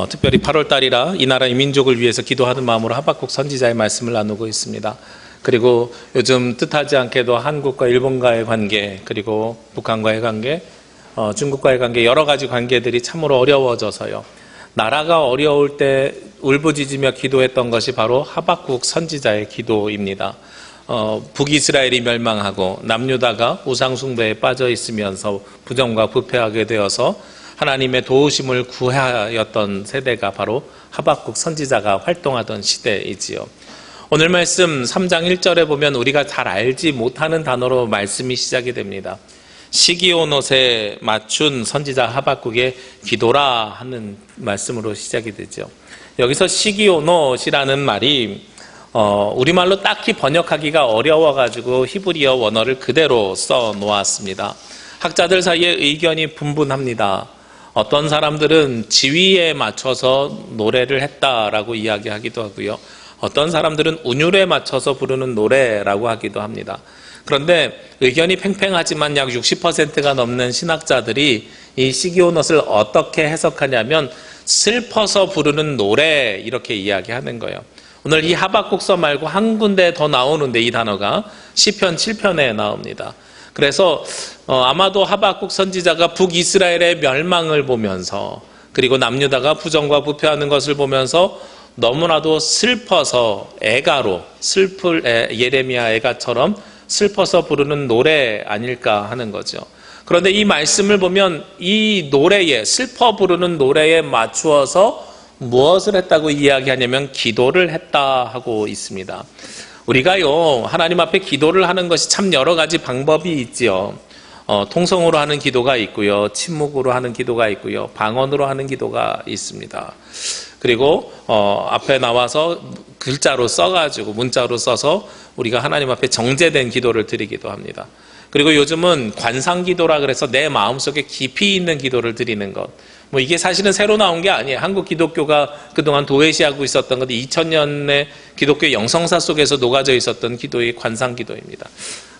특별히 8월달이라 이 나라의 민족을 위해서 기도하는 마음으로 하박국 선지자의 말씀을 나누고 있습니다. 그리고 요즘 뜻하지 않게도 한국과 일본과의 관계, 그리고 북한과의 관계, 중국과의 관계, 여러 가지 관계들이 참으로 어려워져서요. 나라가 어려울 때 울부짖으며 기도했던 것이 바로 하박국 선지자의 기도입니다. 북이스라엘이 멸망하고 남유다가 우상숭배에 빠져 있으면서 부정과 부패하게 되어서 하나님의 도우심을 구하였던 세대가 바로 하박국 선지자가 활동하던 시대이지요. 오늘 말씀 3장 1절에 보면 우리가 잘 알지 못하는 단어로 말씀이 시작이 됩니다. 시기온옷에 맞춘 선지자 하박국의 기도라 하는 말씀으로 시작이 되죠. 여기서 시기온옷이라는 말이 우리말로 딱히 번역하기가 어려워가지고 히브리어 원어를 그대로 써 놓았습니다. 학자들 사이에 의견이 분분합니다. 어떤 사람들은 지위에 맞춰서 노래를 했다라고 이야기하기도 하고요. 어떤 사람들은 운율에 맞춰서 부르는 노래라고 하기도 합니다. 그런데 의견이 팽팽하지만 약 60%가 넘는 신학자들이 이 시기온옷을 어떻게 해석하냐면 슬퍼서 부르는 노래 이렇게 이야기하는 거예요. 오늘 이 하박국서 말고 한 군데 더 나오는데 이 단어가 시편 7편에 나옵니다. 그래서 아마도 하박국 선지자가 북이스라엘의 멸망을 보면서 그리고 남유다가 부정과 부패하는 것을 보면서 너무나도 슬퍼서 애가로 예레미야 애가처럼 슬퍼서 부르는 노래 아닐까 하는 거죠. 그런데 이 말씀을 보면 이 노래에 슬퍼 부르는 노래에 맞추어서 무엇을 했다고 이야기하냐면 기도를 했다 하고 있습니다. 우리가요 하나님 앞에 기도를 하는 것이 참 여러 가지 방법이 있지요. 통성으로 하는 기도가 있고요, 침묵으로 하는 기도가 있고요, 방언으로 하는 기도가 있습니다. 그리고 앞에 나와서 글자로 써가지고 문자로 써서 우리가 하나님 앞에 정제된 기도를 드리기도 합니다. 그리고 요즘은 관상기도라 그래서 내 마음속에 깊이 있는 기도를 드리는 것, 이게 사실은 새로 나온 게 아니에요. 한국 기독교가 그동안 도외시하고 있었던 것도 2000년의 기독교 영성사 속에서 녹아져 있었던 기도의 관상기도입니다.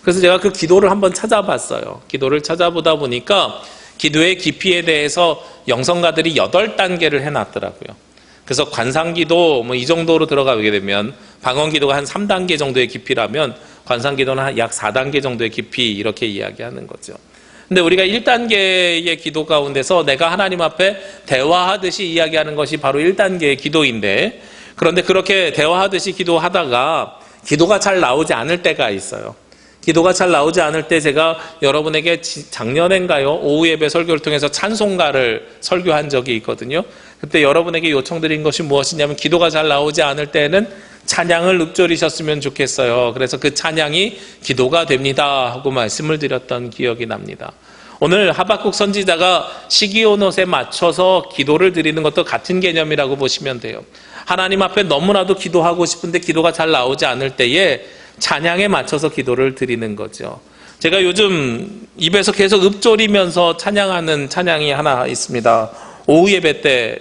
그래서 제가 그 기도를 한번 찾아봤어요. 기도를 찾아보다 보니까 기도의 깊이에 대해서 영성가들이 8단계를 해놨더라고요. 그래서 관상기도 이 정도로 들어가게 되면 방언기도가 한 3단계 정도의 깊이라면 관상기도는 약 4단계 정도의 깊이 이렇게 이야기하는 거죠. 근데 우리가 1단계의 기도 가운데서 내가 하나님 앞에 대화하듯이 이야기하는 것이 바로 1단계의 기도인데, 그런데 그렇게 대화하듯이 기도하다가 기도가 잘 나오지 않을 때가 있어요. 기도가 잘 나오지 않을 때 제가 여러분에게 작년인가요? 오후 예배 설교를 통해서 찬송가를 설교한 적이 있거든요. 그때 여러분에게 요청드린 것이 무엇이냐면 기도가 잘 나오지 않을 때는 찬양을 읊조리셨으면 좋겠어요. 그래서 그 찬양이 기도가 됩니다 하고 말씀을 드렸던 기억이 납니다. 오늘 하박국 선지자가 시기온옷에 맞춰서 기도를 드리는 것도 같은 개념이라고 보시면 돼요. 하나님 앞에 너무나도 기도하고 싶은데 기도가 잘 나오지 않을 때에 찬양에 맞춰서 기도를 드리는 거죠. 제가 요즘 입에서 계속 읊조리면서 찬양하는 찬양이 하나 있습니다. 오후 예배 때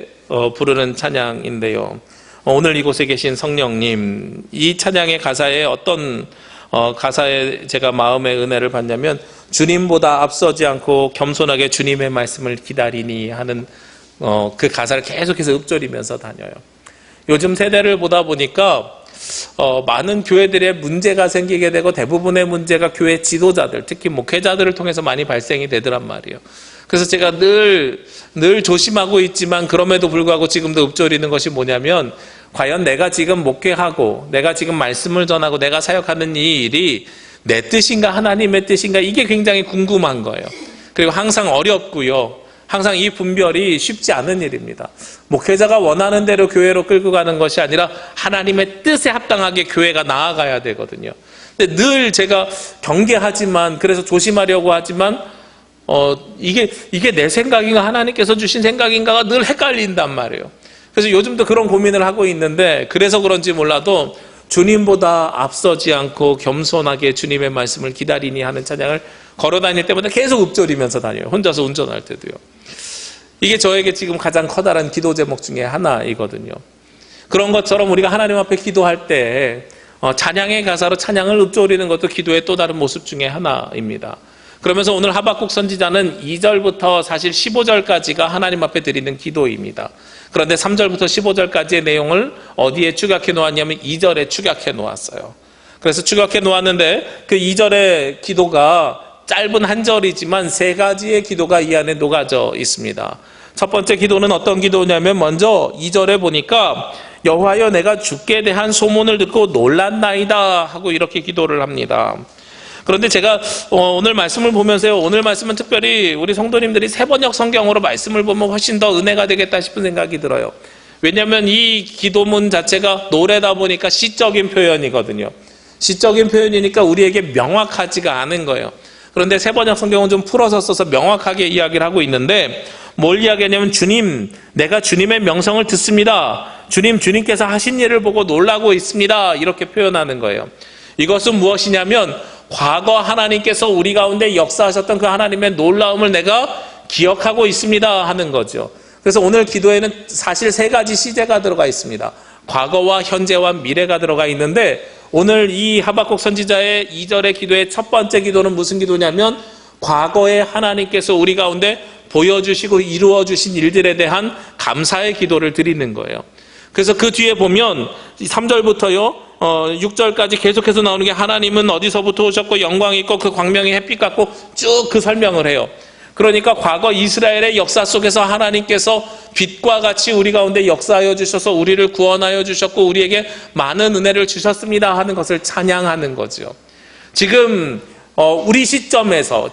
부르는 찬양인데요. 오늘 이곳에 계신 성령님, 이 찬양의 가사에 어떤 가사에 제가 마음의 은혜를 받냐면 주님보다 앞서지 않고 겸손하게 주님의 말씀을 기다리니 하는 그 가사를 계속해서 읊조리면서 다녀요. 요즘 세대를 보다 보니까 많은 교회들의 문제가 생기게 되고 대부분의 문제가 교회 지도자들, 특히 목회자들을 통해서 많이 발생이 되더란 말이에요. 그래서 제가 늘 조심하고 있지만 그럼에도 불구하고 지금도 읊조리는 것이 뭐냐면, 과연 내가 지금 목회하고 내가 지금 말씀을 전하고 내가 사역하는 이 일이 내 뜻인가 하나님의 뜻인가, 이게 굉장히 궁금한 거예요. 그리고 항상 어렵고요, 항상 이 분별이 쉽지 않은 일입니다. 목회자가 원하는 대로 교회로 끌고 가는 것이 아니라 하나님의 뜻에 합당하게 교회가 나아가야 되거든요. 근데 늘 제가 경계하지만, 그래서 조심하려고 하지만 이게 내 생각인가 하나님께서 주신 생각인가가 늘 헷갈린단 말이에요. 그래서 요즘도 그런 고민을 하고 있는데, 그래서 그런지 몰라도 주님보다 앞서지 않고 겸손하게 주님의 말씀을 기다리니 하는 찬양을 걸어다닐 때마다 계속 읊조리면서 다녀요. 혼자서 운전할 때도요. 이게 저에게 지금 가장 커다란 기도 제목 중에 하나이거든요. 그런 것처럼 우리가 하나님 앞에 기도할 때 찬양의 가사로 찬양을 읊조리는 것도 기도의 또 다른 모습 중에 하나입니다. 그러면서 오늘 하박국 선지자는 2절부터 사실 15절까지가 하나님 앞에 드리는 기도입니다. 그런데 3절부터 15절까지의 내용을 어디에 축약해 놓았냐면 2절에 축약해 놓았어요. 그래서 축약해 놓았는데 그 2절의 기도가 짧은 한 절이지만 세 가지의 기도가 이 안에 녹아져 있습니다. 첫 번째 기도는 어떤 기도냐면 먼저 2절에 보니까 여호와여 내가 주께 대한 소문을 듣고 놀랐나이다 하고 이렇게 기도를 합니다. 그런데 제가 오늘 말씀을 보면서요, 오늘 말씀은 특별히 우리 성도님들이 세번역 성경으로 말씀을 보면 훨씬 더 은혜가 되겠다 싶은 생각이 들어요. 왜냐하면 이 기도문 자체가 노래다 보니까 시적인 표현이거든요. 시적인 표현이니까 우리에게 명확하지가 않은 거예요. 그런데 세번역 성경은 좀 풀어서 써서 명확하게 이야기를 하고 있는데 뭘 이야기하냐면 주님, 내가 주님의 명성을 듣습니다. 주님께서 하신 일을 보고 놀라고 있습니다. 이렇게 표현하는 거예요. 이것은 무엇이냐면 과거 하나님께서 우리 가운데 역사하셨던 그 하나님의 놀라움을 내가 기억하고 있습니다 하는 거죠. 그래서 오늘 기도에는 사실 세 가지 시제가 들어가 있습니다. 과거와 현재와 미래가 들어가 있는데 오늘 이 하박국 선지자의 2절의 기도의 첫 번째 기도는 무슨 기도냐면 과거에 하나님께서 우리 가운데 보여주시고 이루어주신 일들에 대한 감사의 기도를 드리는 거예요. 그래서 그 뒤에 보면 3절부터요 6절까지 계속해서 나오는 게 하나님은 어디서부터 오셨고 영광이 있고 그 광명이 햇빛 같고 쭉 그 설명을 해요. 그러니까 과거 이스라엘의 역사 속에서 하나님께서 빛과 같이 우리 가운데 역사하여 주셔서 우리를 구원하여 주셨고 우리에게 많은 은혜를 주셨습니다 하는 것을 찬양하는 거죠. 지금 우리 시점에서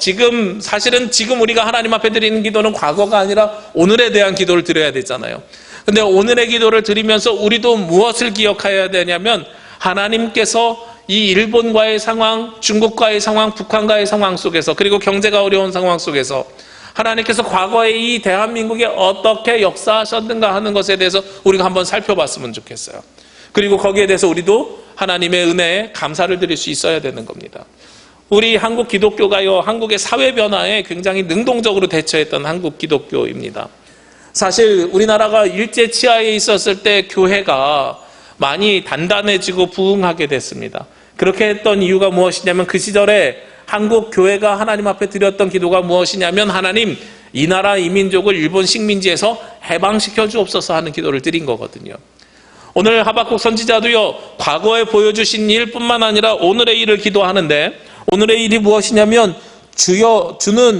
사실은 지금 우리가 하나님 앞에 드리는 기도는 과거가 아니라 오늘에 대한 기도를 드려야 되잖아요. 근데 오늘의 기도를 드리면서 우리도 무엇을 기억해야 되냐면 하나님께서 이 일본과의 상황, 중국과의 상황, 북한과의 상황 속에서 그리고 경제가 어려운 상황 속에서 하나님께서 과거에 이 대한민국에 어떻게 역사하셨는가 하는 것에 대해서 우리가 한번 살펴봤으면 좋겠어요. 그리고 거기에 대해서 우리도 하나님의 은혜에 감사를 드릴 수 있어야 되는 겁니다. 우리 한국 기독교가요, 한국의 사회 변화에 굉장히 능동적으로 대처했던 한국 기독교입니다. 사실 우리나라가 일제 치하에 있었을 때 교회가 많이 단단해지고 부흥하게 됐습니다. 그렇게 했던 이유가 무엇이냐면 그 시절에 한국 교회가 하나님 앞에 드렸던 기도가 무엇이냐면 하나님, 이 나라 이 민족을 일본 식민지에서 해방시켜 주옵소서 하는 기도를 드린 거거든요. 오늘 하박국 선지자도요, 과거에 보여주신 일뿐만 아니라 오늘의 일을 기도하는데 오늘의 일이 무엇이냐면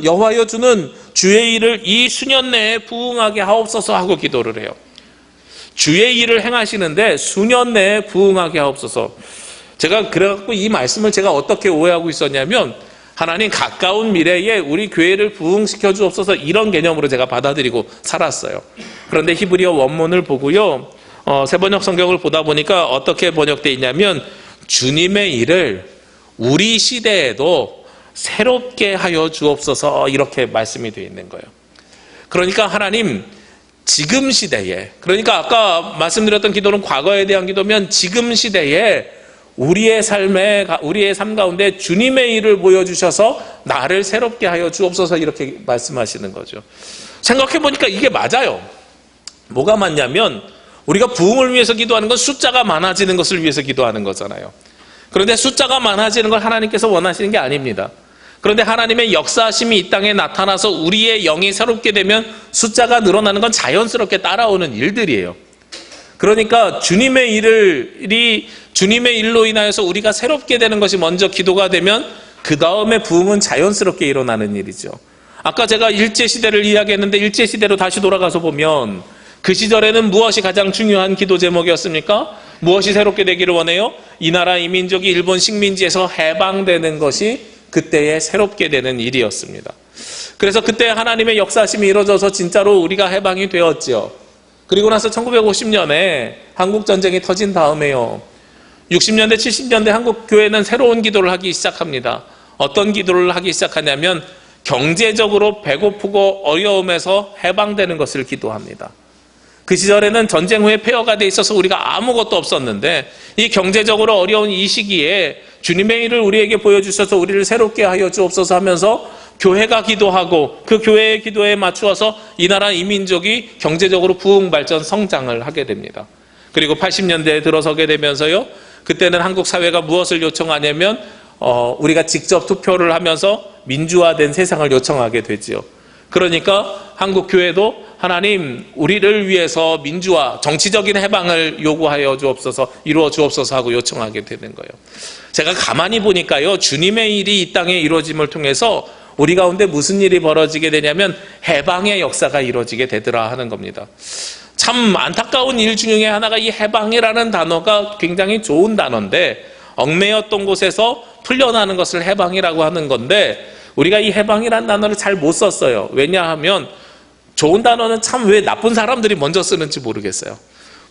여호와여 주는 주의 일을 이 수년 내에 부흥하게 하옵소서 하고 기도를 해요. 주의 일을 행하시는데 수년 내에 부흥하게 하옵소서. 제가 그래갖고 이 말씀을 제가 어떻게 오해하고 있었냐면 하나님 가까운 미래에 우리 교회를 부흥시켜 주옵소서 이런 개념으로 제가 받아들이고 살았어요. 그런데 히브리어 원문을 보고요, 세번역 성경을 보다 보니까 어떻게 번역되어 있냐면 주님의 일을 우리 시대에도 새롭게 하여 주옵소서 이렇게 말씀이 되어 있는 거예요. 그러니까 하나님 지금 시대에, 그러니까 아까 말씀드렸던 기도는 과거에 대한 기도면 지금 시대에 우리의 삶 가운데 주님의 일을 보여주셔서 나를 새롭게 하여 주옵소서 이렇게 말씀하시는 거죠. 생각해보니까 이게 맞아요. 뭐가 맞냐면 우리가 부흥을 위해서 기도하는 건 숫자가 많아지는 것을 위해서 기도하는 거잖아요. 그런데 숫자가 많아지는 걸 하나님께서 원하시는 게 아닙니다. 그런데 하나님의 역사하심이 이 땅에 나타나서 우리의 영이 새롭게 되면 숫자가 늘어나는 건 자연스럽게 따라오는 일들이에요. 그러니까 주님의 일로 인하여서 우리가 새롭게 되는 것이 먼저 기도가 되면 그 다음에 부흥은 자연스럽게 일어나는 일이죠. 아까 제가 일제시대를 이야기했는데 일제시대로 다시 돌아가서 보면 그 시절에는 무엇이 가장 중요한 기도 제목이었습니까? 무엇이 새롭게 되기를 원해요? 이 나라 이 민족이 일본 식민지에서 해방되는 것이 그때의 새롭게 되는 일이었습니다. 그래서 그때 하나님의 역사심이 이루어져서 진짜로 우리가 해방이 되었죠. 그리고 나서 1950년에 한국전쟁이 터진 다음에요, 60년대 70년대 한국 교회는 새로운 기도를 하기 시작합니다. 어떤 기도를 하기 시작하냐면 경제적으로 배고프고 어려움에서 해방되는 것을 기도합니다. 그 시절에는 전쟁 후에 폐허가 돼 있어서 우리가 아무것도 없었는데 이 경제적으로 어려운 이 시기에 주님의 일을 우리에게 보여주셔서 우리를 새롭게 하여 주옵소서 하면서 교회가 기도하고 그 교회의 기도에 맞추어서 이 나라 이 민족이 경제적으로 부흥 발전 성장을 하게 됩니다. 그리고 80년대에 들어서게 되면서요, 그때는 한국 사회가 무엇을 요청하냐면 우리가 직접 투표를 하면서 민주화된 세상을 요청하게 되지요. 그러니까 한국 교회도 하나님 우리를 위해서 민주화, 정치적인 해방을 요구하여 주옵소서, 이루어 주옵소서 하고 요청하게 되는 거예요. 제가 가만히 보니까요, 주님의 일이 이 땅에 이루어짐을 통해서 우리 가운데 무슨 일이 벌어지게 되냐면 해방의 역사가 이루어지게 되더라 하는 겁니다. 참 안타까운 일 중에 하나가 이 해방이라는 단어가 굉장히 좋은 단어인데, 얽매였던 곳에서 풀려나는 것을 해방이라고 하는 건데, 우리가 이 해방이라는 단어를 잘 못 썼어요. 왜냐하면 좋은 단어는 참 왜 나쁜 사람들이 먼저 쓰는지 모르겠어요.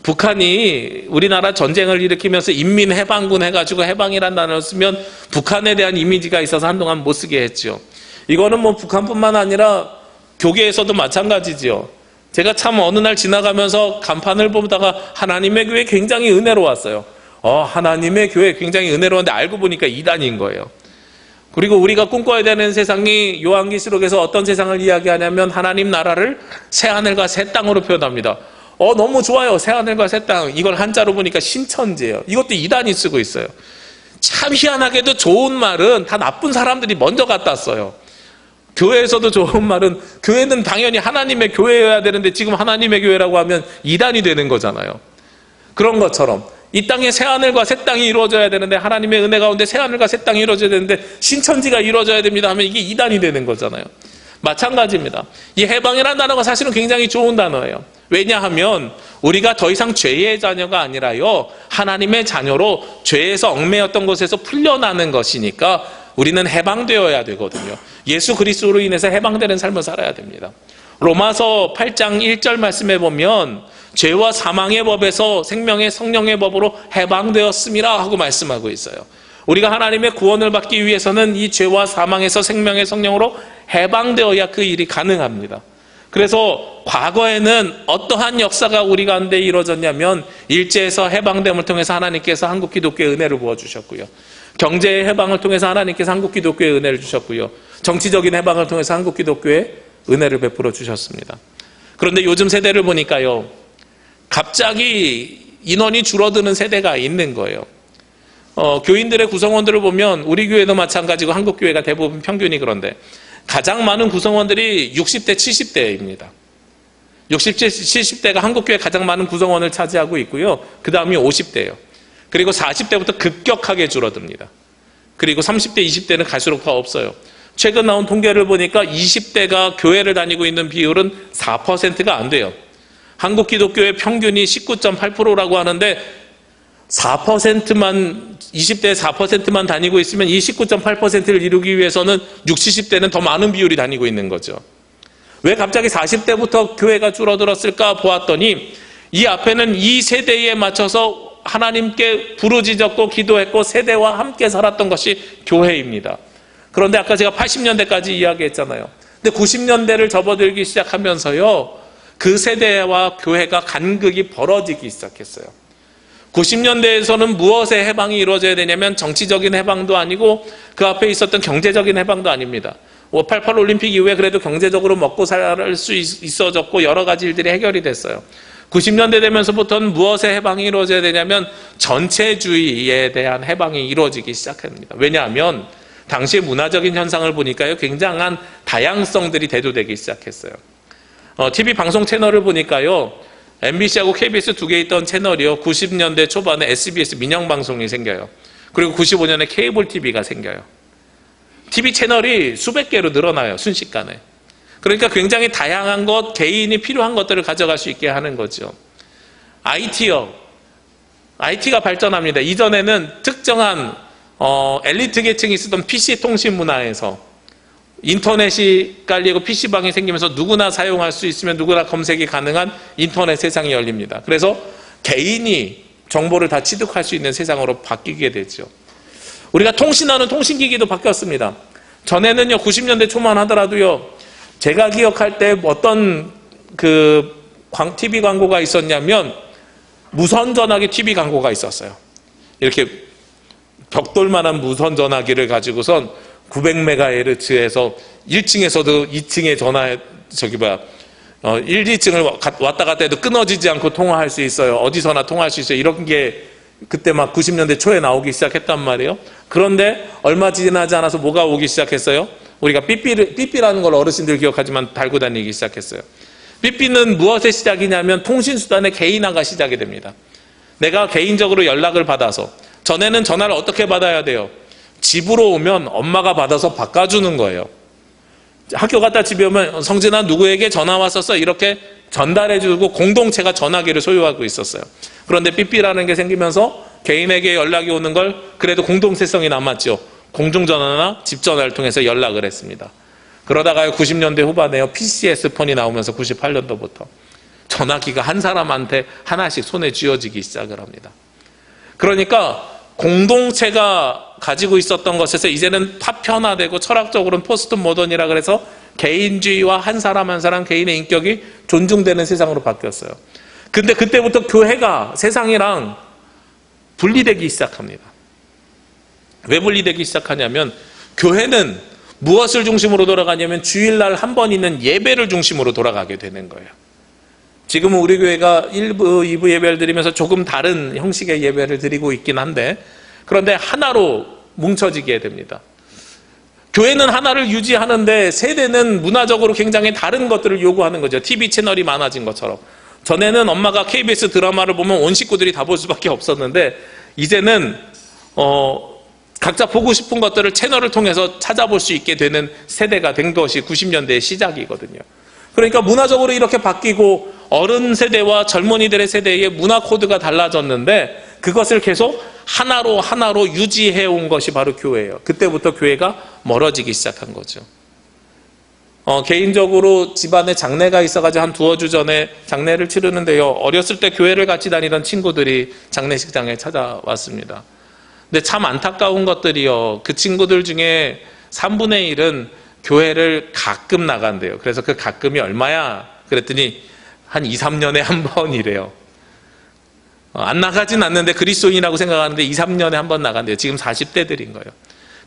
북한이 우리나라 전쟁을 일으키면서 인민해방군 해가지고 해방이라는 단어를 쓰면 북한에 대한 이미지가 있어서 한동안 못 쓰게 했죠. 이거는 뭐 북한뿐만 아니라 교계에서도 마찬가지지요. 제가 참 어느 날 지나가면서 간판을 보다가 하나님의 교회 굉장히 은혜로웠어요. 하나님의 교회 굉장히 은혜로운데 알고 보니까 이단인 거예요. 그리고 우리가 꿈꿔야 되는 세상이 요한계시록에서 어떤 세상을 이야기하냐면 하나님 나라를 새하늘과 새 땅으로 표현합니다. 너무 좋아요. 새하늘과 새 땅. 이걸 한자로 보니까 신천지예요. 이것도 이단이 쓰고 있어요. 참 희한하게도 좋은 말은 다 나쁜 사람들이 먼저 갖다 써요. 교회에서도 좋은 말은, 교회는 당연히 하나님의 교회여야 되는데 지금 하나님의 교회라고 하면 이단이 되는 거잖아요. 그런 것처럼 이 땅에 새하늘과 새 땅이 이루어져야 되는데, 하나님의 은혜 가운데 새하늘과 새 땅이 이루어져야 되는데 신천지가 이루어져야 됩니다 하면 이게 이단이 되는 거잖아요. 마찬가지입니다. 이 해방이라는 단어가 사실은 굉장히 좋은 단어예요. 왜냐하면 우리가 더 이상 죄의 자녀가 아니라요, 하나님의 자녀로 죄에서 얽매였던 곳에서 풀려나는 것이니까 우리는 해방되어야 되거든요. 예수 그리스도로 인해서 해방되는 삶을 살아야 됩니다. 로마서 8장 1절 말씀에 보면 죄와 사망의 법에서 생명의 성령의 법으로 해방되었음이라 하고 말씀하고 있어요. 우리가 하나님의 구원을 받기 위해서는 이 죄와 사망에서 생명의 성령으로 해방되어야 그 일이 가능합니다. 그래서 과거에는 어떠한 역사가 우리 가운데 이루어졌냐면, 일제에서 해방됨을 통해서 하나님께서 한국 기독교의 은혜를 부어주셨고요, 경제의 해방을 통해서 하나님께서 한국 기독교의 은혜를 주셨고요, 정치적인 해방을 통해서 한국 기독교의 은혜를 베풀어 주셨습니다. 그런데 요즘 세대를 보니까요, 갑자기 인원이 줄어드는 세대가 있는 거예요. 교인들의 구성원들을 보면 우리 교회도 마찬가지고 한국 교회가 대부분 평균이 그런데 가장 많은 구성원들이 60대, 70대입니다. 60대, 70대가 한국 교회 가장 많은 구성원을 차지하고 있고요. 그 다음이 50대예요. 그리고 40대부터 급격하게 줄어듭니다. 그리고 30대, 20대는 갈수록 더 없어요. 최근 나온 통계를 보니까 20대가 교회를 다니고 있는 비율은 4%가 안 돼요. 한국 기독교의 평균이 19.8%라고 하는데 4%만, 20대 4%만 다니고 있으면 이 19.8%를 이루기 위해서는 60, 70대는 더 많은 비율이 다니고 있는 거죠. 왜 갑자기 40대부터 교회가 줄어들었을까 보았더니, 이 앞에는 이 세대에 맞춰서 하나님께 부르짖었고 기도했고 세대와 함께 살았던 것이 교회입니다. 그런데 아까 제가 80년대까지 이야기했잖아요. 근데 90년대를 접어들기 시작하면서요, 그 세대와 교회가 간극이 벌어지기 시작했어요. 90년대에서는 무엇의 해방이 이루어져야 되냐면 정치적인 해방도 아니고 그 앞에 있었던 경제적인 해방도 아닙니다. 588 올림픽 이후에 그래도 경제적으로 먹고 살 수 있어졌고 여러 가지 일들이 해결이 됐어요. 90년대 되면서부터는 무엇의 해방이 이루어져야 되냐면 전체주의에 대한 해방이 이루어지기 시작합니다. 왜냐하면 당시의 문화적인 현상을 보니까요, 굉장한 다양성들이 대두되기 시작했어요. TV 방송 채널을 보니까요, MBC하고 KBS 두 개 있던 채널이요, 90년대 초반에 SBS 민영방송이 생겨요. 그리고 95년에 케이블 TV가 생겨요. TV 채널이 수백 개로 늘어나요, 순식간에. 그러니까 굉장히 다양한 것, 개인이 필요한 것들을 가져갈 수 있게 하는 거죠. IT요. IT가 발전합니다. 이전에는 특정한 엘리트 계층이 쓰던 PC 통신 문화에서 인터넷이 깔리고 PC방이 생기면서 누구나 사용할 수 있으면 누구나 검색이 가능한 인터넷 세상이 열립니다. 그래서 개인이 정보를 다 취득할 수 있는 세상으로 바뀌게 되죠. 우리가 통신하는 통신기기도 바뀌었습니다. 전에는요, 90년대 초만 하더라도요, 제가 기억할 때 어떤 TV 광고가 있었냐면 무선 전화기 TV 광고가 있었어요. 이렇게 벽돌만한 무선 전화기를 가지고선 900MHz에서 1층에서도 2층에 1, 2층을 왔다 갔다 해도 끊어지지 않고 통화할 수 있어요. 어디서나 통화할 수 있어요. 이런 게 그때 막 90년대 초에 나오기 시작했단 말이에요. 그런데 얼마 지나지 않아서 뭐가 오기 시작했어요? 우리가 삐삐라는 걸 어르신들 기억하지만 달고 다니기 시작했어요. 삐삐는 무엇의 시작이냐면 통신수단의 개인화가 시작이 됩니다. 내가 개인적으로 연락을 받아서, 전에는 전화를 어떻게 받아야 돼요? 집으로 오면 엄마가 받아서 바꿔주는 거예요. 학교 갔다 집에 오면 성진아 누구에게 전화 왔었어? 이렇게 전달해주고 공동체가 전화기를 소유하고 있었어요. 그런데 삐삐라는 게 생기면서 개인에게 연락이 오는 걸 그래도 공동체성이 남았죠. 공중전화나 집전화를 통해서 연락을 했습니다. 그러다가요 90년대 후반에요 PCS 폰이 나오면서 98년도부터 전화기가 한 사람한테 하나씩 손에 쥐어지기 시작을 합니다. 그러니까 공동체가 가지고 있었던 것에서 이제는 파편화되고 철학적으로는 포스트 모던이라 그래서 개인주의와 한 사람 한 사람 개인의 인격이 존중되는 세상으로 바뀌었어요. 근데 그때부터 교회가 세상이랑 분리되기 시작합니다. 왜 분리되기 시작하냐면 교회는 무엇을 중심으로 돌아가냐면 주일날 한 번 있는 예배를 중심으로 돌아가게 되는 거예요. 지금은 우리 교회가 1부, 2부 예배를 드리면서 조금 다른 형식의 예배를 드리고 있긴 한데 그런데 하나로 뭉쳐지게 됩니다. 교회는 하나를 유지하는데 세대는 문화적으로 굉장히 다른 것들을 요구하는 거죠. TV 채널이 많아진 것처럼. 전에는 엄마가 KBS 드라마를 보면 온 식구들이 다 볼 수밖에 없었는데 이제는 각자 보고 싶은 것들을 채널을 통해서 찾아볼 수 있게 되는 세대가 된 것이 90년대의 시작이거든요. 그러니까 문화적으로 이렇게 바뀌고 어른 세대와 젊은이들의 세대의 문화 코드가 달라졌는데 그것을 계속 하나로 유지해 온 것이 바로 교회예요. 그때부터 교회가 멀어지기 시작한 거죠. 개인적으로 집안에 장례가 있어가지고 한 두어 주 전에 장례를 치르는데요. 어렸을 때 교회를 같이 다니던 친구들이 장례식장에 찾아왔습니다. 근데 참 안타까운 것들이요. 그 친구들 중에 3분의 1은 교회를 가끔 나간대요. 그래서 그 가끔이 얼마야? 그랬더니 한 2, 3년에 한 번이래요. 안 나가진 않는데 그리스도인이라고 생각하는데 2, 3년에 한 번 나간대요. 지금 40대들인 거예요.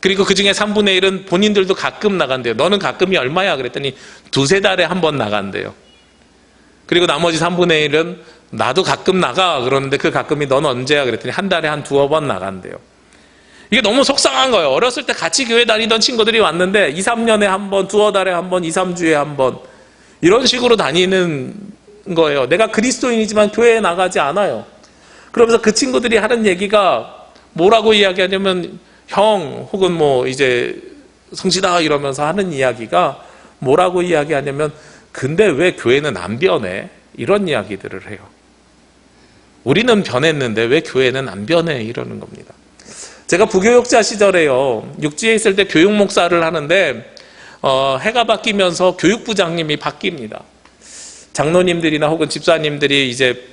그리고 그 중에 3분의 1은 본인들도 가끔 나간대요. 너는 가끔이 얼마야? 그랬더니 2, 3달에 한 번 나간대요. 그리고 나머지 3분의 1은 나도 가끔 나가. 그러는데 그 가끔이 넌 언제야? 그랬더니 한 달에 한 2번 나간대요. 이게 너무 속상한 거예요. 어렸을 때 같이 교회 다니던 친구들이 왔는데 2, 3년에 한 번, 2달에 한 번, 2, 3주에 한 번 이런 식으로 다니는 거예요. 내가 그리스도인이지만 교회에 나가지 않아요. 그러면서 그 친구들이 하는 얘기가 뭐라고 이야기하냐면 형 혹은 뭐 이제 성실아 이러면서 하는 이야기가 뭐라고 이야기하냐면 근데 왜 교회는 안 변해? 이런 이야기들을 해요. 우리는 변했는데 왜 교회는 안 변해? 이러는 겁니다. 제가 부교육자 시절에요. 육지에 있을 때 교육 목사를 하는데 해가 바뀌면서 교육부장님이 바뀝니다. 장로님들이나 혹은 집사님들이 이제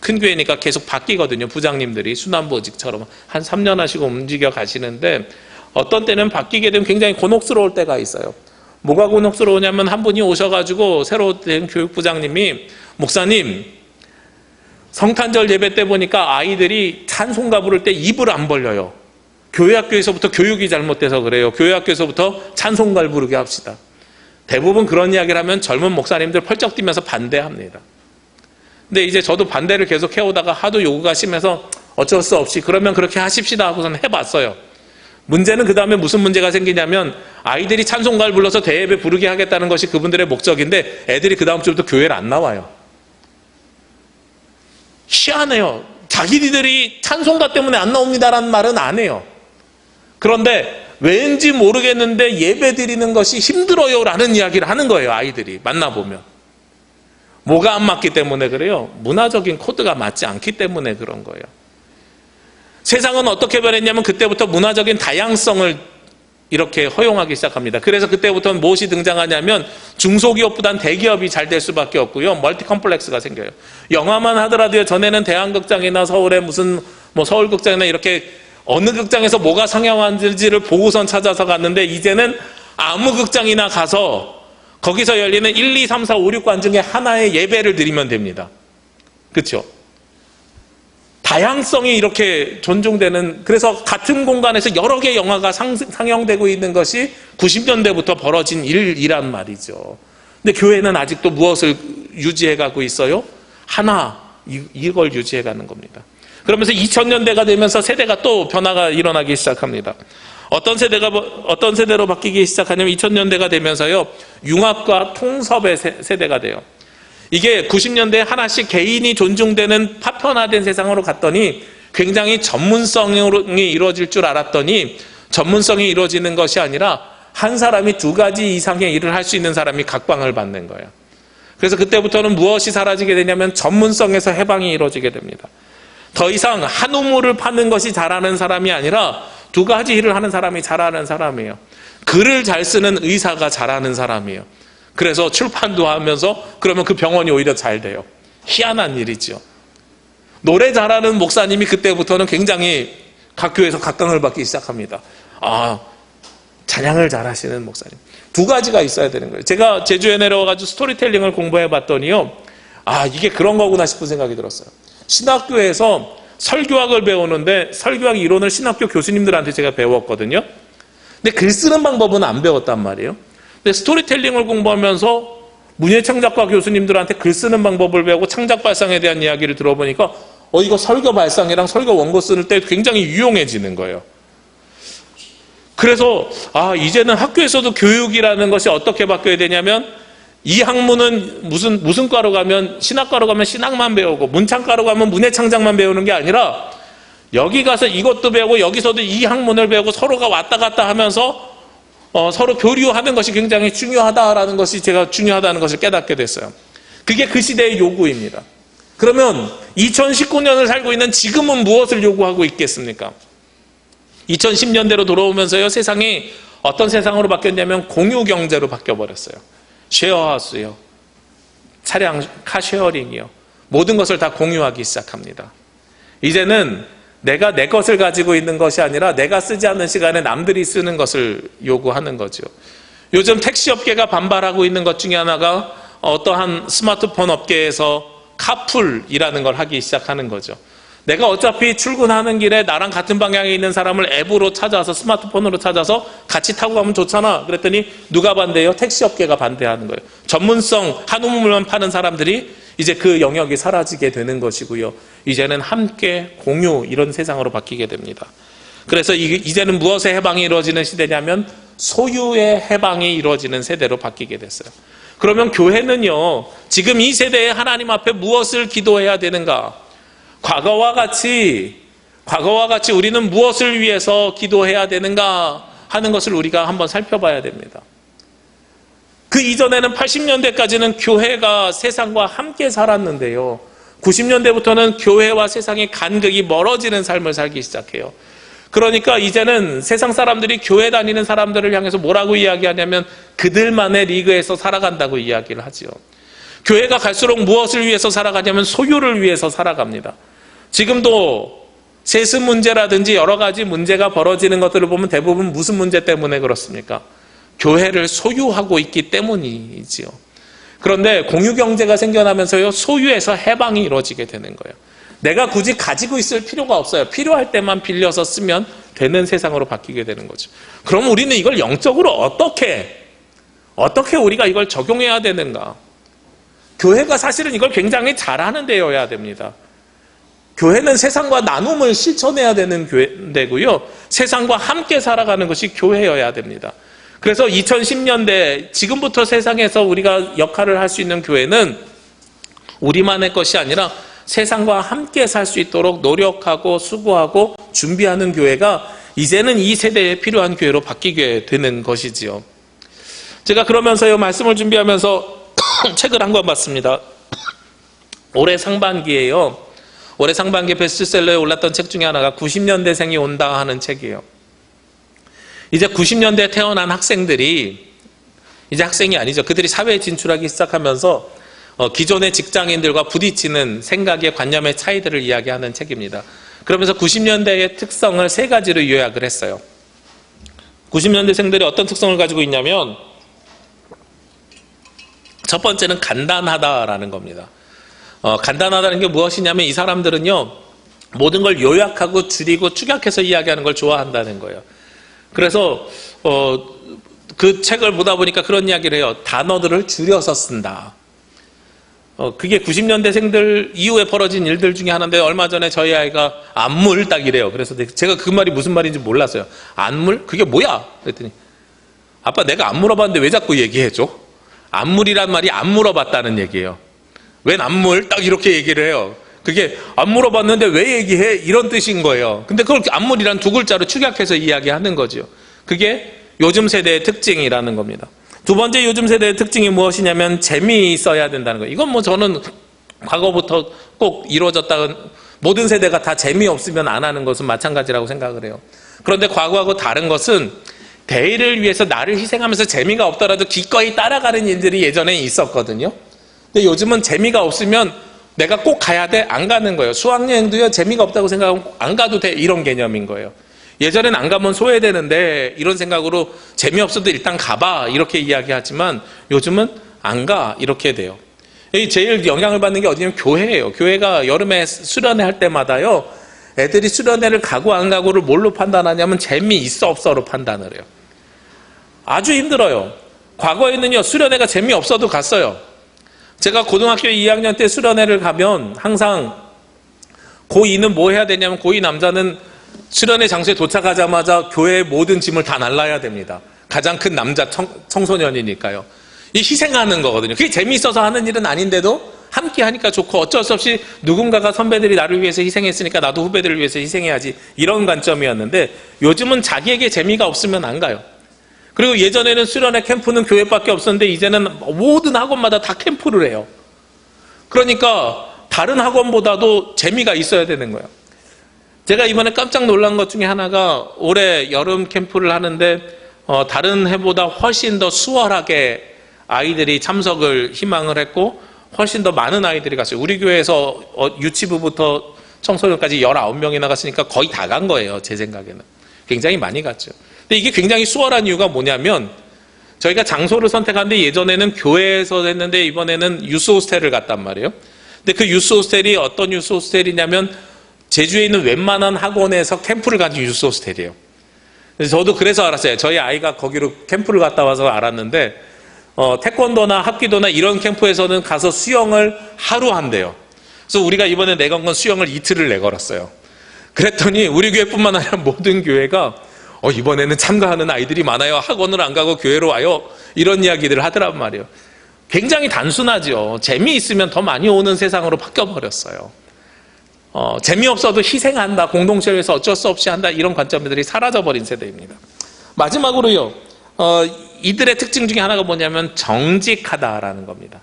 큰 교회니까 계속 바뀌거든요. 부장님들이 순환보직처럼 한 3년 하시고 움직여 가시는데 어떤 때는 바뀌게 되면 굉장히 곤혹스러울 때가 있어요. 뭐가 곤혹스러우냐면 한 분이 오셔가지고 새로 된 교육부장님이 목사님 성탄절 예배 때 보니까 아이들이 찬송가 부를 때 입을 안 벌려요. 교회학교에서부터 교육이 잘못돼서 그래요. 교회학교에서부터 찬송가를 부르게 합시다. 대부분 그런 이야기를 하면 젊은 목사님들 펄쩍 뛰면서 반대합니다. 근데 이제 저도 반대를 계속 해오다가 하도 요구가 심해서 어쩔 수 없이 그러면 그렇게 하십시다 하고서는 해봤어요. 문제는 그 다음에 무슨 문제가 생기냐면 아이들이 찬송가를 불러서 대예배 부르게 하겠다는 것이 그분들의 목적인데 애들이 그 다음 주부터 교회를 안 나와요. 희한해요. 자기들이 찬송가 때문에 안 나옵니다라는 말은 안 해요. 그런데 왠지 모르겠는데 예배 드리는 것이 힘들어요 라는 이야기를 하는 거예요. 아이들이 만나보면. 뭐가 안 맞기 때문에 그래요? 문화적인 코드가 맞지 않기 때문에 그런 거예요. 세상은 어떻게 변했냐면 그때부터 문화적인 다양성을 이렇게 허용하기 시작합니다. 그래서 그때부터는 무엇이 등장하냐면 중소기업보단 대기업이 잘 될 수밖에 없고요. 멀티 컴플렉스가 생겨요. 영화만 하더라도요. 전에는 대한극장이나 서울의 무슨 뭐 서울극장이나 이렇게 어느 극장에서 뭐가 상영하는지를 보고선 찾아서 갔는데 이제는 아무 극장이나 가서 거기서 열리는 1, 2, 3, 4, 5, 6관 중에 하나의 예배를 드리면 됩니다. 그렇죠? 다양성이 이렇게 존중되는, 그래서 같은 공간에서 여러 개의 영화가 상영되고 있는 것이 90년대부터 벌어진 일이란 말이죠. 근데 교회는 아직도 무엇을 유지해 가고 있어요? 하나, 이걸 유지해 가는 겁니다. 그러면서 2000년대가 되면서 세대가 또 변화가 일어나기 시작합니다. 어떤 세대로 바뀌기 시작하냐면 2000년대가 되면서요, 융합과 통섭의 세대가 돼요. 이게 90년대에 하나씩 개인이 존중되는 파편화된 세상으로 갔더니 굉장히 전문성이 이루어질 줄 알았더니 전문성이 이루어지는 것이 아니라 한 사람이 두 가지 이상의 일을 할 수 있는 사람이 각광을 받는 거예요. 그래서 그때부터는 무엇이 사라지게 되냐면 전문성에서 해방이 이루어지게 됩니다. 더 이상 한 우물을 파는 것이 잘하는 사람이 아니라 두 가지 일을 하는 사람이 잘하는 사람이에요. 글을 잘 쓰는 의사가 잘하는 사람이에요. 그래서 출판도 하면서 그러면 그 병원이 오히려 잘 돼요. 희한한 일이죠. 노래 잘하는 목사님이 그때부터는 굉장히 각 교회에서 각광을 받기 시작합니다. 아, 찬양을 잘하시는 목사님. 두 가지가 있어야 되는 거예요. 제가 제주에 내려와가지고 스토리텔링을 공부해 봤더니요, 아, 이게 그런 거구나 싶은 생각이 들었어요. 신학교에서 설교학을 배우는데 설교학 이론을 신학교 교수님들한테 제가 배웠거든요. 근데 글 쓰는 방법은 안 배웠단 말이에요. 근데 스토리텔링을 공부하면서 문예창작과 교수님들한테 글 쓰는 방법을 배우고 창작 발상에 대한 이야기를 들어보니까 이거 설교 발상이랑 설교 원고 쓸 때 굉장히 유용해지는 거예요. 그래서 이제는 학교에서도 교육이라는 것이 어떻게 바뀌어야 되냐면, 이 학문은 무슨 과로 가면, 신학과로 가면 신학만 배우고 문창과로 가면 문예창작만 배우는 게 아니라 여기 가서 이것도 배우고 여기서도 이 학문을 배우고 서로가 왔다 갔다 하면서 서로 교류하는 것이 굉장히 중요하다라는 것이, 제가 중요하다는 것을 깨닫게 됐어요. 그게 그 시대의 요구입니다. 그러면 2019년을 살고 있는 지금은 무엇을 요구하고 있겠습니까? 2010년대로 돌아오면서요, 세상이 어떤 세상으로 바뀌었냐면 공유경제로 바뀌어버렸어요. 쉐어하우스요, 차량, 카쉐어링이요, 모든 것을 다 공유하기 시작합니다. 이제는 내가 내 것을 가지고 있는 것이 아니라 내가 쓰지 않는 시간에 남들이 쓰는 것을 요구하는 거죠. 요즘 택시업계가 반발하고 있는 것 중에 하나가 어떠한 스마트폰 업계에서 카풀이라는 걸 하기 시작하는 거죠. 내가 어차피 출근하는 길에 나랑 같은 방향에 있는 사람을 앱으로 찾아서, 스마트폰으로 찾아서 같이 타고 가면 좋잖아. 그랬더니 누가 반대해요? 택시업계가 반대하는 거예요. 전문성, 한 우물만 파는 사람들이 이제 그 영역이 사라지게 되는 것이고요. 이제는 함께 공유, 이런 세상으로 바뀌게 됩니다. 그래서 이제는 무엇의 해방이 이루어지는 시대냐면 소유의 해방이 이루어지는 세대로 바뀌게 됐어요. 그러면 교회는요, 지금 이 세대에 하나님 앞에 무엇을 기도해야 되는가? 과거와 같이 우리는 무엇을 위해서 기도해야 되는가 하는 것을 우리가 한번 살펴봐야 됩니다. 그 이전에는 80년대까지는 교회가 세상과 함께 살았는데요, 90년대부터는 교회와 세상의 간극이 멀어지는 삶을 살기 시작해요. 그러니까 이제는 세상 사람들이 교회 다니는 사람들을 향해서 뭐라고 이야기하냐면 그들만의 리그에서 살아간다고 이야기를 하죠. 교회가 갈수록 무엇을 위해서 살아가냐면 소유를 위해서 살아갑니다. 지금도 세습 문제라든지 여러 가지 문제가 벌어지는 것들을 보면 대부분 무슨 문제 때문에 그렇습니까? 교회를 소유하고 있기 때문이지요. 그런데 공유경제가 생겨나면서요, 소유에서 해방이 이루어지게 되는 거예요. 내가 굳이 가지고 있을 필요가 없어요. 필요할 때만 빌려서 쓰면 되는 세상으로 바뀌게 되는 거죠. 그럼 우리는 이걸 영적으로 어떻게 우리가 이걸 적용해야 되는가? 교회가 사실은 이걸 굉장히 잘하는 데여야 됩니다. 교회는 세상과 나눔을 실천해야 되는 데고요, 세상과 함께 살아가는 것이 교회여야 됩니다. 그래서 2010년대, 지금부터 세상에서 우리가 역할을 할 수 있는 교회는 우리만의 것이 아니라 세상과 함께 살 수 있도록 노력하고 수고하고 준비하는 교회가 이제는 이 세대에 필요한 교회로 바뀌게 되는 것이지요. 제가 그러면서요, 말씀을 준비하면서 책을 한 권 봤습니다. 올해 상반기에요, 올해 상반기에 베스트셀러에 올랐던 책 중에 하나가 90년대생이 온다 하는 책이에요. 이제 90년대에 태어난 학생들이, 이제 학생이 아니죠, 그들이 사회에 진출하기 시작하면서 기존의 직장인들과 부딪히는 생각의 관념의 차이들을 이야기하는 책입니다. 그러면서 90년대의 특성을 세 가지로 요약을 했어요. 90년대생들이 어떤 특성을 가지고 있냐면, 첫 번째는 간단하다라는 겁니다. 간단하다는 게 무엇이냐면, 이 사람들은요, 모든 걸 요약하고 줄이고 축약해서 이야기하는 걸 좋아한다는 거예요. 그래서 그 책을 보다 보니까 그런 이야기를 해요. 단어들을 줄여서 쓴다. 그게 90년대생들 이후에 벌어진 일들 중에 하나인데, 얼마 전에 저희 아이가 안물 딱 이래요. 그래서 제가 그 말이 무슨 말인지 몰랐어요. 안물? 그게 뭐야? 그랬더니 아빠, 내가 안 물어봤는데 왜 자꾸 얘기해줘? 안물이란 말이 안 물어봤다는 얘기예요. 웬 안물? 딱 이렇게 얘기를 해요. 그게 안 물어봤는데 왜 얘기해? 이런 뜻인 거예요. 근데 그걸 안물이란 두 글자로 축약해서 이야기하는 거죠. 그게 요즘 세대의 특징이라는 겁니다. 두 번째 요즘 세대의 특징이 무엇이냐면 재미있어야 된다는 거예요. 이건 뭐 저는 과거부터 꼭 이루어졌다는, 모든 세대가 다 재미없으면 안 하는 것은 마찬가지라고 생각을 해요. 그런데 과거하고 다른 것은 대의를 위해서 나를 희생하면서 재미가 없더라도 기꺼이 따라가는 일들이 예전에 있었거든요. 근데 요즘은 재미가 없으면 내가 꼭 가야 돼? 안 가는 거예요. 수학여행도요, 재미가 없다고 생각하면 안 가도 돼, 이런 개념인 거예요. 예전엔 안 가면 소외되는데 이런 생각으로 재미없어도 일단 가봐 이렇게 이야기하지만 요즘은 안 가 이렇게 돼요. 제일 영향을 받는 게 어디냐면 교회예요. 교회가 여름에 수련회 할 때마다요, 애들이 수련회를 가고 안 가고를 뭘로 판단하냐면 재미있어 없어로 판단을 해요. 아주 힘들어요. 과거에는요, 수련회가 재미없어도 갔어요. 제가 고등학교 2학년 때 수련회를 가면 항상 고2는 뭐 해야 되냐면, 고2 남자는 수련회 장소에 도착하자마자 교회의 모든 짐을 다 날라야 됩니다. 가장 큰 남자 청소년이니까요. 이 희생하는 거거든요. 그게 재미있어서 하는 일은 아닌데도 함께 하니까 좋고, 어쩔 수 없이 누군가가 선배들이 나를 위해서 희생했으니까 나도 후배들을 위해서 희생해야지, 이런 관점이었는데 요즘은 자기에게 재미가 없으면 안 가요. 그리고 예전에는 수련회 캠프는 교회밖에 없었는데 이제는 모든 학원마다 다 캠프를 해요. 그러니까 다른 학원보다도 재미가 있어야 되는 거예요. 제가 이번에 깜짝 놀란 것 중에 하나가, 올해 여름 캠프를 하는데 다른 해보다 훨씬 더 수월하게 아이들이 참석을 희망을 했고 훨씬 더 많은 아이들이 갔어요. 우리 교회에서 유치부부터 청소년까지 19명이나 갔으니까 거의 다 간 거예요. 제 생각에는 굉장히 많이 갔죠. 근데 이게 굉장히 수월한 이유가 뭐냐면, 저희가 장소를 선택하는데 예전에는 교회에서 했는데 이번에는 유스 호스텔을 갔단 말이에요. 근데 그 유스 호스텔이 어떤 유스 호스텔이냐면 제주에 있는 웬만한 학원에서 캠프를 가진 유스 호스텔이에요. 그래서 저도 그래서 알았어요. 저희 아이가 거기로 캠프를 갔다 와서 알았는데, 태권도나 합기도나 이런 캠프에서는 가서 수영을 하루 한대요. 그래서 우리가 이번에 내건 건 수영을 이틀을 내걸었어요. 그랬더니 우리 교회뿐만 아니라 모든 교회가 이번에는 참가하는 아이들이 많아요. 학원을 안 가고 교회로 와요. 이런 이야기들을 하더란 말이에요. 굉장히 단순하죠. 재미있으면 더 많이 오는 세상으로 바뀌어버렸어요. 재미없어도 희생한다, 공동체를 위해서 어쩔 수 없이 한다, 이런 관점들이 사라져버린 세대입니다. 마지막으로요, 이들의 특징 중에 하나가 뭐냐면 정직하다라는 겁니다.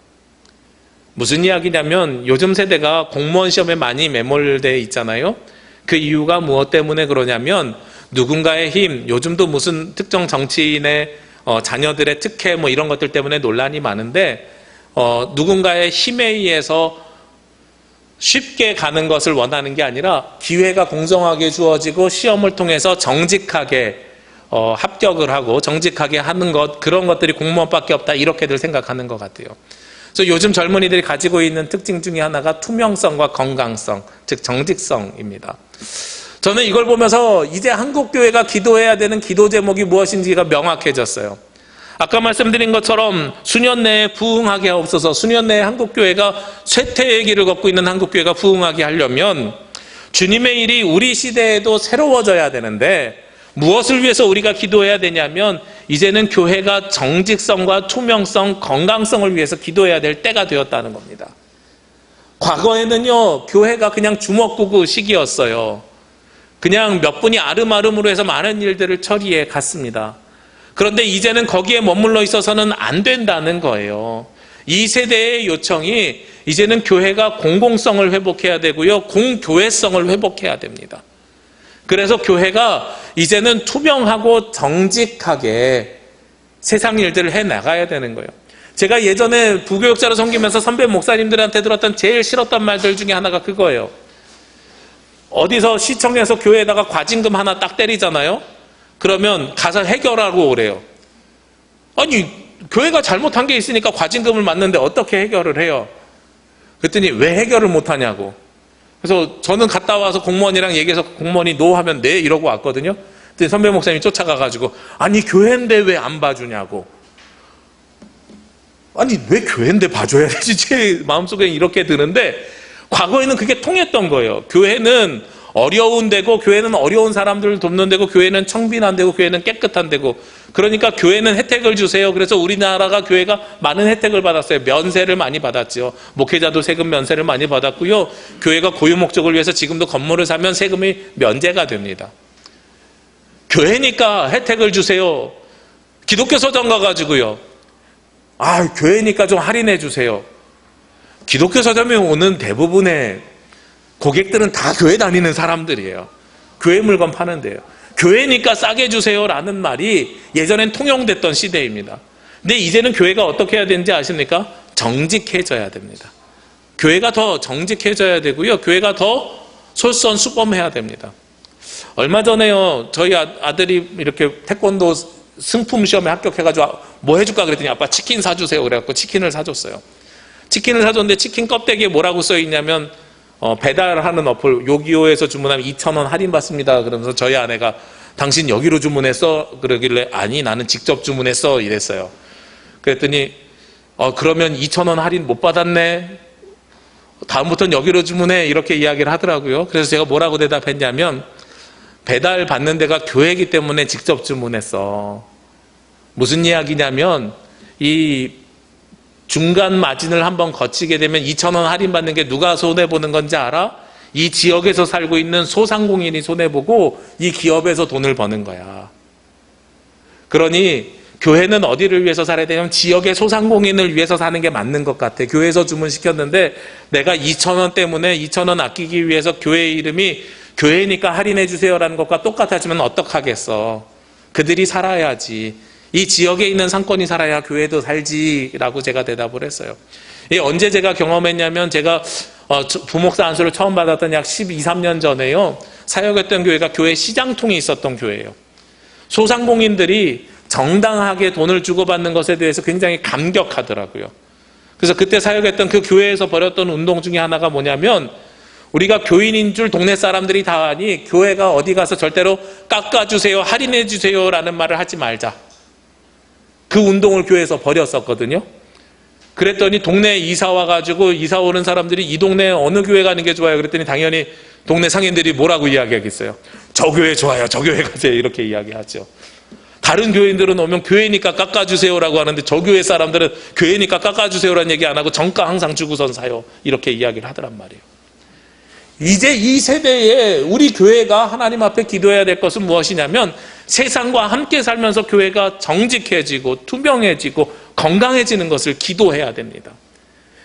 무슨 이야기냐면, 요즘 세대가 공무원 시험에 많이 매몰되어 있잖아요. 그 이유가 무엇 때문에 그러냐면, 누군가의 힘, 요즘도 무슨 특정 정치인의 자녀들의 특혜 뭐 이런 것들 때문에 논란이 많은데, 누군가의 힘에 의해서 쉽게 가는 것을 원하는 게 아니라 기회가 공정하게 주어지고 시험을 통해서 정직하게 합격을 하고 정직하게 하는 것, 그런 것들이 공무원밖에 없다, 이렇게들 생각하는 것 같아요. 그래서 요즘 젊은이들이 가지고 있는 특징 중에 하나가 투명성과 건강성, 즉 정직성입니다. 저는 이걸 보면서 이제 한국교회가 기도해야 되는 기도 제목이 무엇인지가 명확해졌어요. 아까 말씀드린 것처럼 수년 내에 부흥하게 하옵소서. 수년 내에 한국교회가 쇠퇴의 길을 걷고 있는 한국교회가 부흥하게 하려면 주님의 일이 우리 시대에도 새로워져야 되는데, 무엇을 위해서 우리가 기도해야 되냐면, 이제는 교회가 정직성과 투명성, 건강성을 위해서 기도해야 될 때가 되었다는 겁니다. 과거에는요, 교회가 그냥 주먹구구 시기였어요. 그냥 몇 분이 아름아름으로 해서 많은 일들을 처리해 갔습니다. 그런데 이제는 거기에 머물러 있어서는 안 된다는 거예요. 이 세대의 요청이 이제는 교회가 공공성을 회복해야 되고요, 공교회성을 회복해야 됩니다. 그래서 교회가 이제는 투명하고 정직하게 세상 일들을 해나가야 되는 거예요. 제가 예전에 부교육자로 섬기면서 선배 목사님들한테 들었던 제일 싫었던 말들 중에 하나가 그거예요. 어디서 시청에서 교회에다가 과징금 하나 딱 때리잖아요. 그러면 가서 해결하고 오래요. 아니, 교회가 잘못한 게 있으니까 과징금을 맞는데 어떻게 해결을 해요? 그랬더니 왜 해결을 못하냐고. 그래서 저는 갔다 와서 공무원이랑 얘기해서 공무원이 노 하면 네 이러고 왔거든요. 그랬더니 선배 목사님이 쫓아가가지고 아니 교회인데 왜 안 봐주냐고. 아니 왜 교회인데 봐줘야 되지? 제 마음속에 이렇게 드는데 과거에는 그게 통했던 거예요. 교회는 어려운 데고, 교회는 어려운 사람들을 돕는 데고, 교회는 청빈한 데고, 교회는 깨끗한 데고, 그러니까 교회는 혜택을 주세요. 그래서 우리나라가 교회가 많은 혜택을 받았어요. 면세를 많이 받았죠. 목회자도 세금 면세를 많이 받았고요. 교회가 고유 목적을 위해서 지금도 건물을 사면 세금이 면제가 됩니다. 교회니까 혜택을 주세요. 기독교 서점 가가지고요, 교회니까 좀 할인해 주세요. 기독교 서점에 오는 대부분의 고객들은 다 교회 다니는 사람들이에요. 교회 물건 파는데요. 교회니까 싸게 주세요라는 말이 예전엔 통용됐던 시대입니다. 근데 이제는 교회가 어떻게 해야 되는지 아십니까? 정직해져야 됩니다. 교회가 더 정직해져야 되고요. 교회가 더 솔선수범해야 됩니다. 얼마 전에요, 저희 아들이 이렇게 태권도 승품 시험에 합격해가지고 뭐 해줄까 그랬더니 아빠 치킨 사주세요 그래갖고 치킨을 사줬어요. 치킨을 사줬는데 치킨 껍데기에 뭐라고 써있냐면 배달하는 어플 요기요에서 주문하면 2,000원 할인받습니다. 그러면서 저희 아내가 당신 여기로 주문했어? 그러길래 아니 나는 직접 주문했어 이랬어요. 그랬더니 그러면 2,000원 할인 못 받았네. 다음부터는 여기로 주문해 이렇게 이야기를 하더라고요. 그래서 제가 뭐라고 대답했냐면 배달 받는 데가 교회이기 때문에 직접 주문했어. 무슨 이야기냐면 이 중간 마진을 한번 거치게 되면 2,000원 할인받는 게 누가 손해보는 건지 알아? 이 지역에서 살고 있는 소상공인이 손해보고 이 기업에서 돈을 버는 거야. 그러니 교회는 어디를 위해서 살아야 되냐면 지역의 소상공인을 위해서 사는 게 맞는 것 같아. 교회에서 주문시켰는데 내가 2,000원 때문에 2,000원 아끼기 위해서 교회 이름이 교회니까 할인해 주세요라는 것과 똑같아지면 어떡하겠어. 그들이 살아야지. 이 지역에 있는 상권이 살아야 교회도 살지라고 제가 대답을 했어요. 언제 제가 경험했냐면 제가 부목사 안수를 처음 받았던 약 12, 13년 전에요. 사역했던 교회가 교회 시장통이 있었던 교회예요. 소상공인들이 정당하게 돈을 주고받는 것에 대해서 굉장히 감격하더라고요. 그래서 그때 사역했던 그 교회에서 벌였던 운동 중에 하나가 뭐냐면 우리가 교인인 줄 동네 사람들이 다 아니 교회가 어디 가서 절대로 깎아주세요, 할인해주세요 라는 말을 하지 말자. 그 운동을 교회에서 벌였었거든요. 그랬더니 동네에 이사 와가지고 이사 오는 사람들이 이 동네에 어느 교회 가는 게 좋아요? 그랬더니 당연히 동네 상인들이 뭐라고 이야기하겠어요? 저 교회 좋아요, 저 교회 가세요 이렇게 이야기하죠. 다른 교인들은 오면 교회니까 깎아주세요라고 하는데 저 교회 사람들은 교회니까 깎아주세요라는 얘기 안 하고 정가 항상 주고선 사요 이렇게 이야기를 하더란 말이에요. 이제 이 세대에 우리 교회가 하나님 앞에 기도해야 될 것은 무엇이냐면 세상과 함께 살면서 교회가 정직해지고 투명해지고 건강해지는 것을 기도해야 됩니다.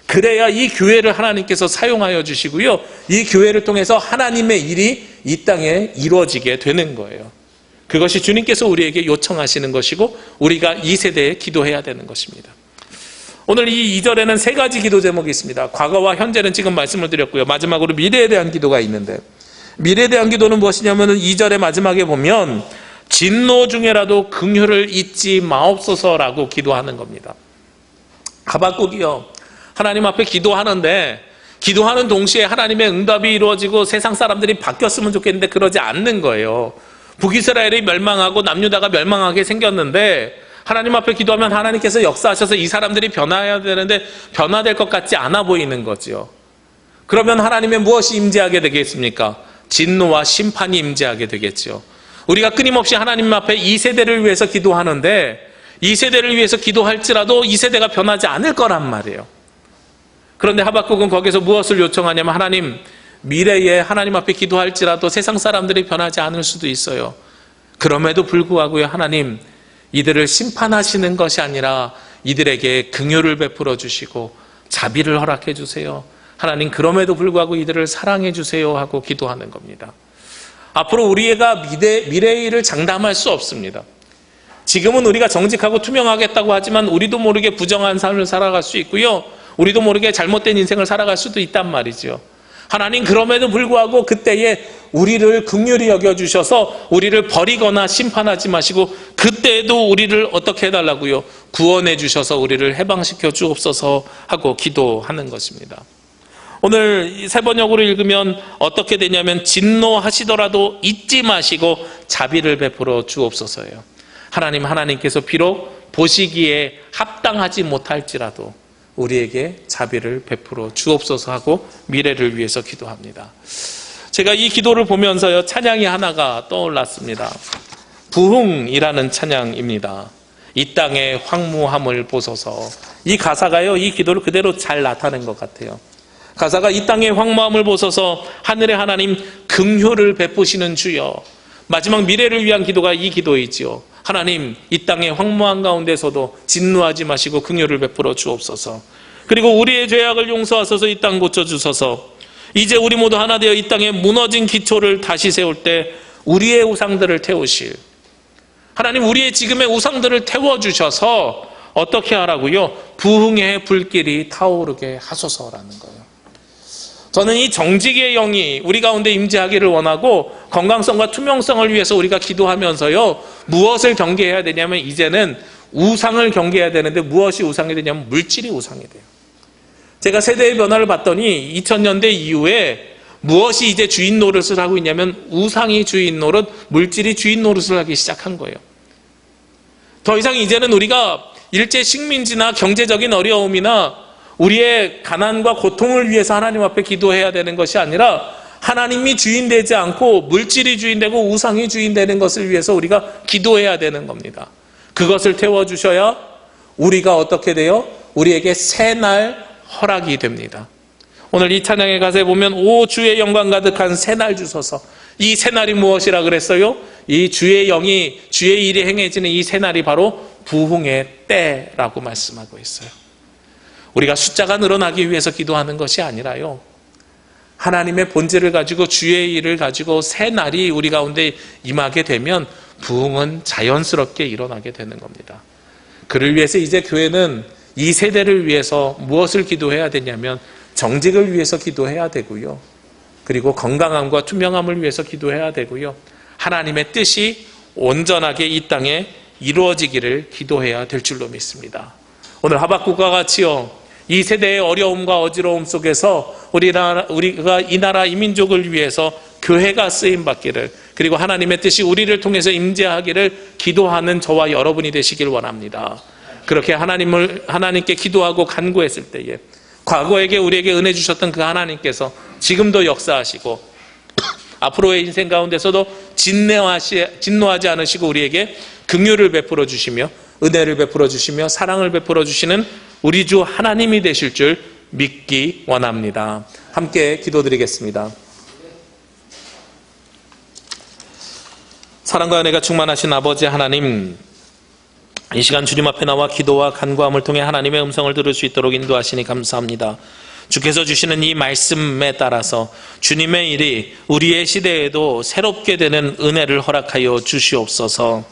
그래야 이 교회를 하나님께서 사용하여 주시고요. 이 교회를 통해서 하나님의 일이 이 땅에 이루어지게 되는 거예요. 그것이 주님께서 우리에게 요청하시는 것이고 우리가 이 세대에 기도해야 되는 것입니다. 오늘 이 2절에는 세 가지 기도 제목이 있습니다. 과거와 현재는 지금 말씀을 드렸고요. 마지막으로 미래에 대한 기도가 있는데 미래에 대한 기도는 무엇이냐면 2절의 마지막에 보면 진노 중에라도 긍휼을 잊지 마옵소서라고 기도하는 겁니다. 하박국이요. 하나님 앞에 기도하는데 기도하는 동시에 하나님의 응답이 이루어지고 세상 사람들이 바뀌었으면 좋겠는데 그러지 않는 거예요. 북이스라엘이 멸망하고 남유다가 멸망하게 생겼는데 하나님 앞에 기도하면 하나님께서 역사하셔서 이 사람들이 변화해야 되는데 변화될 것 같지 않아 보이는 거죠. 그러면 하나님의 무엇이 임재하게 되겠습니까? 진노와 심판이 임재하게 되겠죠. 우리가 끊임없이 하나님 앞에 이 세대를 위해서 기도하는데 이 세대를 위해서 기도할지라도 이 세대가 변하지 않을 거란 말이에요. 그런데 하박국은 거기서 무엇을 요청하냐면 하나님, 미래에 하나님 앞에 기도할지라도 세상 사람들이 변하지 않을 수도 있어요. 그럼에도 불구하고요, 하나님, 이들을 심판하시는 것이 아니라 이들에게 긍휼을 베풀어 주시고 자비를 허락해 주세요. 하나님, 그럼에도 불구하고 이들을 사랑해 주세요 하고 기도하는 겁니다. 앞으로 우리가 미래의 일을 장담할 수 없습니다. 지금은 우리가 정직하고 투명하겠다고 하지만 우리도 모르게 부정한 삶을 살아갈 수 있고요. 우리도 모르게 잘못된 인생을 살아갈 수도 있단 말이죠. 하나님, 그럼에도 불구하고 그때에 우리를 긍휼히 여겨주셔서 우리를 버리거나 심판하지 마시고 그때에도 우리를 어떻게 해달라고요? 구원해 주셔서 우리를 해방시켜 주옵소서 하고 기도하는 것입니다. 오늘 세 번역으로 읽으면 어떻게 되냐면 진노하시더라도 잊지 마시고 자비를 베풀어 주옵소서예요. 하나님께서 비록 보시기에 합당하지 못할지라도 우리에게 자비를 베풀어 주옵소서 하고 미래를 위해서 기도합니다. 제가 이 기도를 보면서요, 찬양이 하나가 떠올랐습니다. 부흥이라는 찬양입니다. 이 땅의 황무함을 보소서. 이 가사가요, 이 기도를 그대로 잘 나타낸 것 같아요. 가사가 이 땅의 황무함을 보소서, 하늘의 하나님 긍휼을 베푸시는 주여. 마지막 미래를 위한 기도가 이 기도이지요. 하나님, 이 땅의 황무한 가운데서도 진노하지 마시고 긍휼을 베풀어 주옵소서. 그리고 우리의 죄악을 용서하소서. 이 땅 고쳐주소서. 이제 우리 모두 하나 되어 이 땅에 무너진 기초를 다시 세울 때 우리의 우상들을 태우실, 하나님, 우리의 지금의 우상들을 태워주셔서 어떻게 하라고요? 부흥의 불길이 타오르게 하소서라는 거예요. 저는 이 정직의 영이 우리 가운데 임재하기를 원하고, 건강성과 투명성을 위해서 우리가 기도하면서요, 무엇을 경계해야 되냐면, 이제는 우상을 경계해야 되는데, 무엇이 우상이 되냐면 물질이 우상이 돼요. 제가 세대의 변화를 봤더니 2000년대 이후에 무엇이 이제 주인 노릇을 하고 있냐면, 우상이 주인 노릇, 물질이 주인 노릇을 하기 시작한 거예요. 더 이상 이제는 우리가 일제 식민지나 경제적인 어려움이나 우리의 가난과 고통을 위해서 하나님 앞에 기도해야 되는 것이 아니라, 하나님이 주인 되지 않고 물질이 주인 되고 우상이 주인 되는 것을 위해서 우리가 기도해야 되는 겁니다. 그것을 태워주셔야 우리가 어떻게 돼요? 우리에게 새날 허락이 됩니다. 오늘 이 찬양의 가사에 보면, 오 주의 영광 가득한 새날 주소서. 이 새날이 무엇이라 그랬어요? 이 주의 영이, 주의 일이 행해지는 이 새날이 바로 부흥의 때라고 말씀하고 있어요. 우리가 숫자가 늘어나기 위해서 기도하는 것이 아니라요, 하나님의 본질을 가지고 주의 일을 가지고 새날이 우리 가운데 임하게 되면 부흥은 자연스럽게 일어나게 되는 겁니다. 그를 위해서 이제 교회는 이 세대를 위해서 무엇을 기도해야 되냐면, 정직을 위해서 기도해야 되고요, 그리고 건강함과 투명함을 위해서 기도해야 되고요, 하나님의 뜻이 온전하게 이 땅에 이루어지기를 기도해야 될 줄로 믿습니다. 오늘 하박국과 같이요, 이 세대의 어려움과 어지러움 속에서 우리가 이 나라 이 민족을 위해서 교회가 쓰임받기를, 그리고 하나님의 뜻이 우리를 통해서 임재하기를 기도하는 저와 여러분이 되시길 원합니다. 그렇게 하나님께 기도하고 간구했을 때에, 과거에게 우리에게 은혜 주셨던 그 하나님께서 지금도 역사하시고 앞으로의 인생 가운데서도 진노하지 않으시고 우리에게 긍휼을 베풀어 주시며 은혜를 베풀어 주시며 사랑을 베풀어 주시는 우리 주 하나님이 되실 줄 믿기 원합니다. 함께 기도드리겠습니다. 사랑과 은혜가 충만하신 아버지 하나님, 이 시간 주님 앞에 나와 기도와 간구함을 통해 하나님의 음성을 들을 수 있도록 인도하시니 감사합니다. 주께서 주시는 이 말씀에 따라서 주님의 일이 우리의 시대에도 새롭게 되는 은혜를 허락하여 주시옵소서.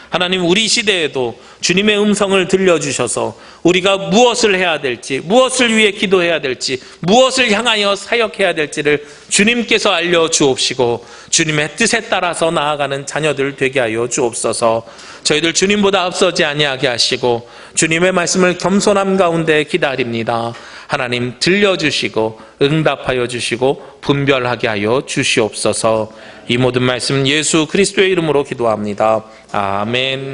하나님, 우리 시대에도 주님의 음성을 들려주셔서 우리가 무엇을 해야 될지, 무엇을 위해 기도해야 될지, 무엇을 향하여 사역해야 될지를 주님께서 알려주옵시고 주님의 뜻에 따라서 나아가는 자녀들 되게 하여 주옵소서. 저희들 주님보다 앞서지 아니하게 하시고 주님의 말씀을 겸손함 가운데 기다립니다. 하나님, 들려주시고 응답하여 주시고 분별하게 하여 주시옵소서. 이 모든 말씀 예수 그리스도의 이름으로 기도합니다. 아멘.